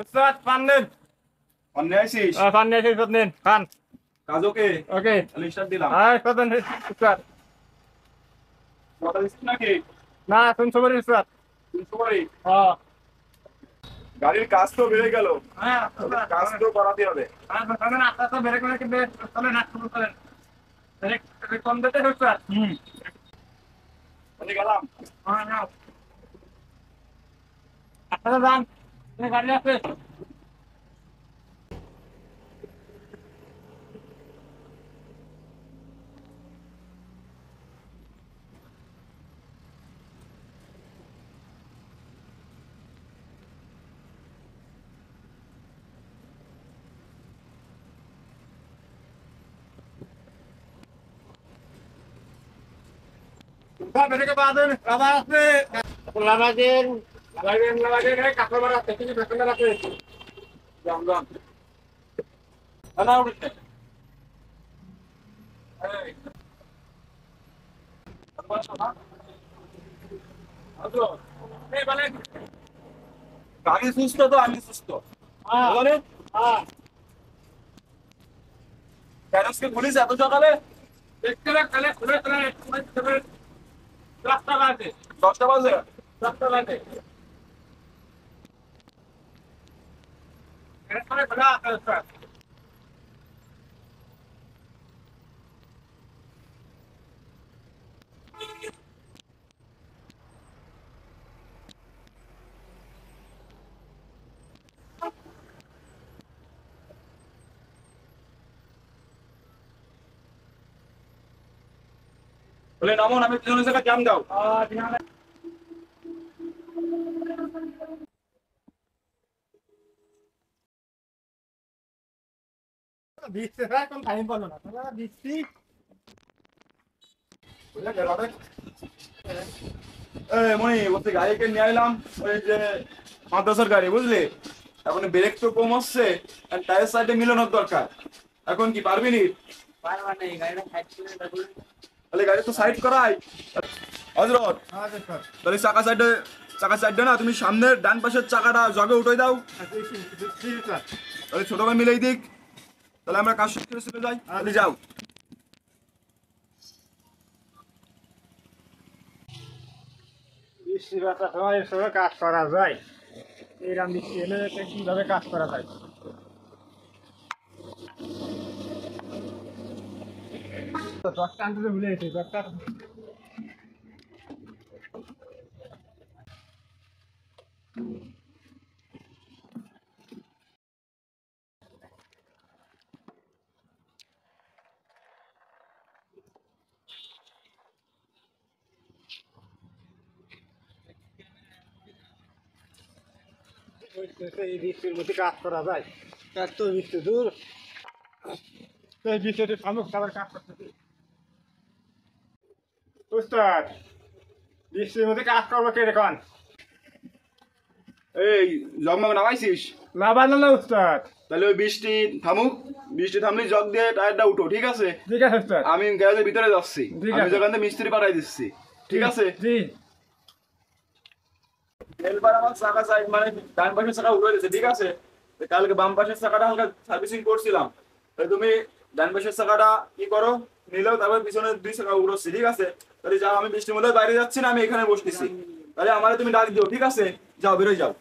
Ustaz, panen. অন্য আইছিস Panen sih panen. Pan. কাজকে Oke. Lister দিলাম Panen Ustaz. কথা দিছিস নাকি Nah, sun sabari Ustaz. 300 করে Oh. গাড়ির কাজ তো বেড়ে গেল Ah, কাজ তো করাতে হবে panen apa tuh berek berek be. Panen nak panen. Berek kom dete Ustaz. আমি গেলাম Ah, nah. Apa tuh bang? Ini garis apa? Pak, berek ke badan. Kabar apa? Lamatin. Lamatin kayak kakak marah. Tapi di belakang apa? Jangan. Mana udah? Hey. Apa sana? Aduh. Hey, balik. গাড়ি সুস্থ তো আমি সুস্থ Ah. বলে Ah. প্যারেন্টসকে police এত সকালে দেখতে কালে ঘুরে চলে রাস্তা বাজে 10টা বাজে রাস্তা বাজে এরপরে বলা আছে বলে নামুন আমি পিছনের জায়গা জাম দাও দিচ্ছে ভাই কোন টাইম বলো না তোমরা দিচ্ছি বুঝলে গেলাবে মনি বলতে গাড়িকে নিয়ে এলাম ওই যে মাদ্রাসার গাড়ি বুঝলি এখন ব্রেক তো কম হচ্ছে আর টায়ার সাইডে মিলানোর দরকার এখন কি পারবি নি পারবা না এই গাড়িটা সাইড করে রাখো তাহলে গাড়ি তো সাইড করাই হযরত হ্যাঁ স্যার তাহলে চাকা সাইডে না তুমি সামনের ডান পাশের চাকাটা জগে উঠে দাও স্যার তাহলে ছোট ভাই মিলেই দিক তাহলে আমরা কাজ শেষ করে চলে যাই তাহলে যাও বৃষ্টি বাতাস হয় এসবে কাজ করা যায় এইরাম বৃষ্টি এলে কিভাবে কাজ করা যায় তো ডক্টর আনতে ভুলে গেছি ডক্টর এই বৃষ্টির মধ্যে কাজ করা যায় এত বৃষ্টি দূর এই বৃষ্টিতে শামুক খাবার কাজ করতেছি উস্তাদ বৃষ্টির মধ্যে কাজ করবো কিরকম এই জগমগ নামাইছিস না বানানো উস্তাদ তাহলে ওই বৃষ্টি থামুক বৃষ্টি থামলে জগ দিয়ে টায়ারটা উঠো ঠিক আছে ঠিক আছে উস্তাদ আমি গ্যারেজের ভিতরে যাচ্ছি ঠিক আমি আছে। যেখান থেকে মিস্ত্রি পাঠাই দিচ্ছি ঠিক আছে জি তেলবার আমার চাকা সাইড মানে ডান পাশের চাকা উঠে গেছে ঠিক আছে তো কালকে বাম পাশের চাকাটা হালকা সার্ভিসিং করছিলাম তাহলে তুমি ডান পাশের চাকাটা কি করো নিলেও তারপর পিছনে 2 চাকা উঠোচ্ছি ঠিক আছে তাহলে যাও আমি বৃষ্টির মধ্যে বাইরে যাচ্ছি না আমি এখানে বসতেছি তাহলে আমারে তুমি ডাক দিও ঠিক আছে যাও বেরোয় যাও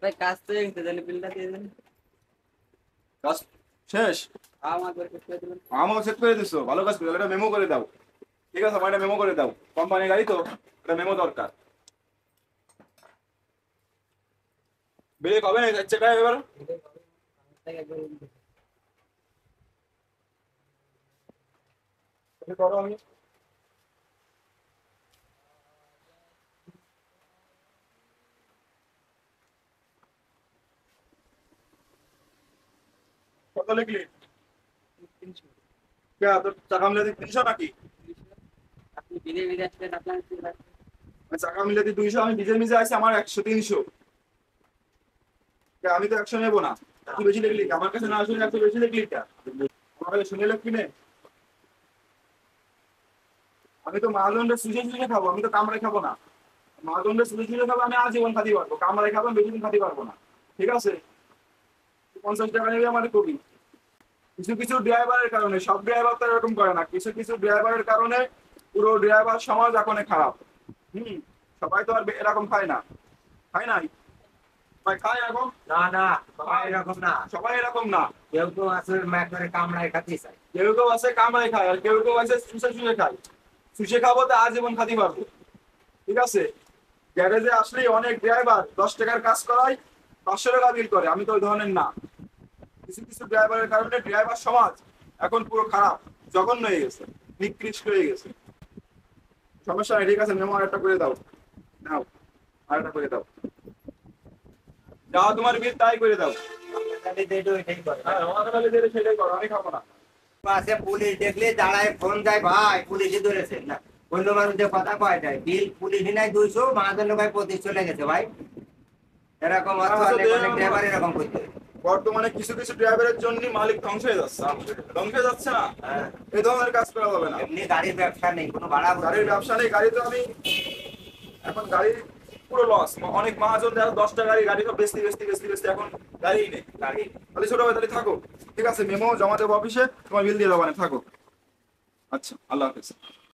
ভাই কাজ তো হয়ে গেছে তাহলে বিলটা দিয়ে দেন কাজ শেষ আমার করে করে দেবেন আমাকে সেট করে দিছো ভালো কাজ করে এটা মেমো করে দাও ঠিক আছে আমার এটা মেমো করে দাও কোম্পানি গাড়ি তো এটা মেমো দরকার বেরে কবে না যাচ্ছে কাজ এবার তুমি করো আমি কত লিখলি কে তোর টাকা মিলে 300 নাকি আপনি বিলে বিলে আসলেন আপনার টাকা মিলে 200 আমি ডিজেল মিজে আছে আমার 100 300 কে আমি তো 100 নেব না তুই বেশি লিখলি আমার কাছে না আসলে এত বেশি লিখলি কে আমার কাছে শুনে লিখবি না আমি তো মালদণ্ডে সুজে সুজে খাবো আমি তো কামড়ে খাবো না মাদন্ডে শুধু শুধু খাবে আমি আজীবন খাতে পারবো, কামড়াই খাবেন বেশি দিন খাতে পারবো না, ঠিক আছে? 50 টাকা নেবে আমার কবি। কিছু কিছু ড্রাইভারের কারণে, সব ড্রাইভার তো এরকম করে না, কিছু কিছু ড্রাইভারের কারণে পুরো ড্রাইভার সমাজ এখন খারাপ। সবাই তো আর এরকম খায় না, খায় নাই? ভাই খায় এরকম? না না, সবাই এরকম না। সবাই এরকম না। কেউ কেউ আছে ম্যাক করে কামড়ায় খাতে চায়। কেউ কেউ আছে কামড়াই খায়, আর কেউ কেউ আছে শুষে শুষে খায়। শুষে খাবো তো আজীবন খাতে পারবো, ঠিক আছে? গ্যারেজে আসলেই অনেক ড্রাইভার 10 টাকার কাজ করায় 500 টাকা বিল করে, আমি তো ওই ধরনের না। কিছু কিছু ড্রাইভারের কারণে ড্রাইভার সমাজ এখন পুরো খারাপ, জঘন্য হয়ে গেছে, নিকৃষ্ট হয়ে গেছে। সমস্যা নেই, ঠিক আছে, মেমো আরেকটা করে দাও, নাও আরেকটা করে দাও, যা তোমার বিল তাই করে দাও। তাহলে তো এটা ওইটাই করে। হ্যাঁ, আমাকে তাহলে যেটা সেটাই করো, আমি খাবো না। পাশে পুলিশ দেখলে দাঁড়ায় ফোন যায়, ভাই পুলিশে ধরেছে না, অন্য মানুষদের কথা কয় যায়, বিল পুলিশই নাই 200, মাহাজন্য ভাই 25 চলে গেছে ভাই। এরকম অত অনেক অনেক ড্রাইভার এরকম করতে। বর্তমানে কিছু কিছু ড্রাইভারের জন্য মালিক ধ্বংস হয়ে যাচ্ছে, ধ্বংস হয়ে যাচ্ছে না, হ্যাঁ, এই ধরনের কাজ করা যাবে না। এমনি গাড়ির ব্যবসা নেই, কোনো ভাড়া গাড়ির ব্যবসা নেই, গাড়ি তো আমি এখন গাড়ি পুরো লস। অনেক মহাজন দেখো 10টা গাড়ি গাড়ি সব বেচতে বেচতে বেচতে বেচতে এখন গাড়িই নেই। গাড়ি। তাহলে ছোট ভাই তাহলে থাকো, ঠিক আছে, মেমো জমা দেবো অফিসে, তোমার বিল দিয়ে দেবো, থাকো। আচ্ছা, আল্লাহ হাফেজ।